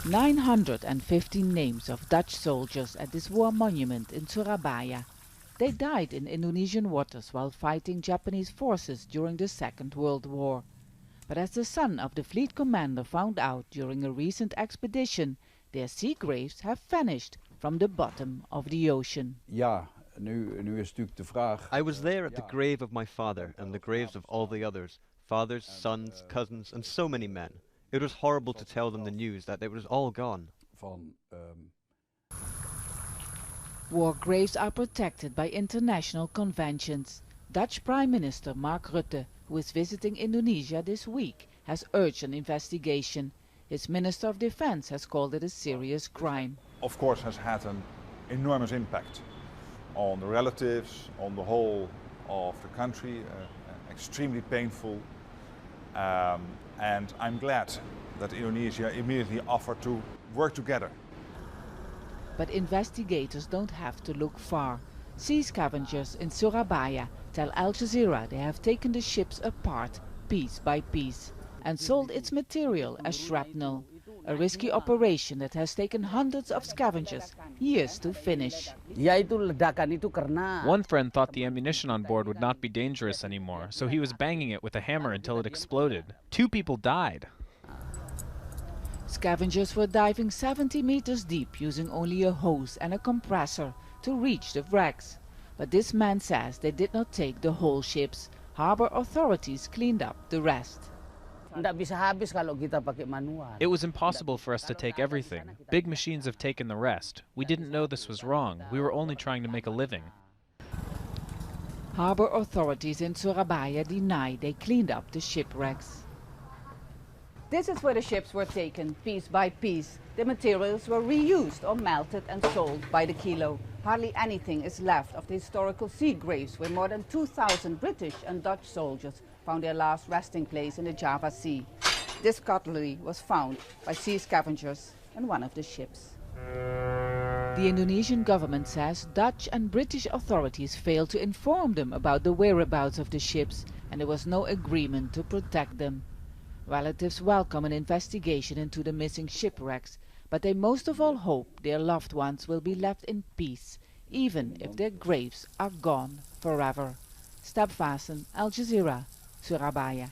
915 names of Dutch soldiers at this war monument in Surabaya. They died in Indonesian waters while fighting Japanese forces during the Second World War. But as the son of the fleet commander found out during a recent expedition, their sea graves have vanished from the bottom of the ocean. Ja, nu is natuurlijk de vraag. I was there at the grave of my father and the graves of all the others, fathers, sons, cousins, and so many men. It was horrible to tell them the news that it was all gone. War graves are protected by international conventions. Dutch Prime Minister Mark Rutte, who is visiting Indonesia this week, has urged an investigation. His Minister of Defense has called it a serious crime. Of course has had an enormous impact on the relatives, on the whole of the country, extremely painful. And I'm glad that Indonesia immediately offered to work together. But investigators don't have to look far. Sea scavengers in Surabaya tell Al Jazeera they have taken the ships apart piece by piece and sold its material as shrapnel, a risky operation that has taken hundreds of scavengers years to finish. One friend thought the ammunition on board would not be dangerous anymore, so he was banging it with a hammer until it exploded. 2 people died. Scavengers were diving 70 meters deep using only a hose and a compressor to reach the wrecks. But this man says they did not take the whole ships. Harbor authorities cleaned up the rest. It was impossible for us to take everything. Big machines have taken the rest. We didn't know this was wrong. We were only trying to make a living. Harbor authorities in Surabaya deny they cleaned up the shipwrecks. This is where the ships were taken, piece by piece. The materials were reused or melted and sold by the kilo. Hardly anything is left of the historical sea graves where more than 2,000 British and Dutch soldiers found their last resting place in the Java Sea. This cutlery was found by sea scavengers on one of the ships. The Indonesian government says Dutch and British authorities failed to inform them about the whereabouts of the ships, and there was no agreement to protect them. Relatives welcome an investigation into the missing shipwrecks, but they most of all hope their loved ones will be left in peace, even if their graves are gone forever. Stabvasen, Al Jazeera, Surabaya.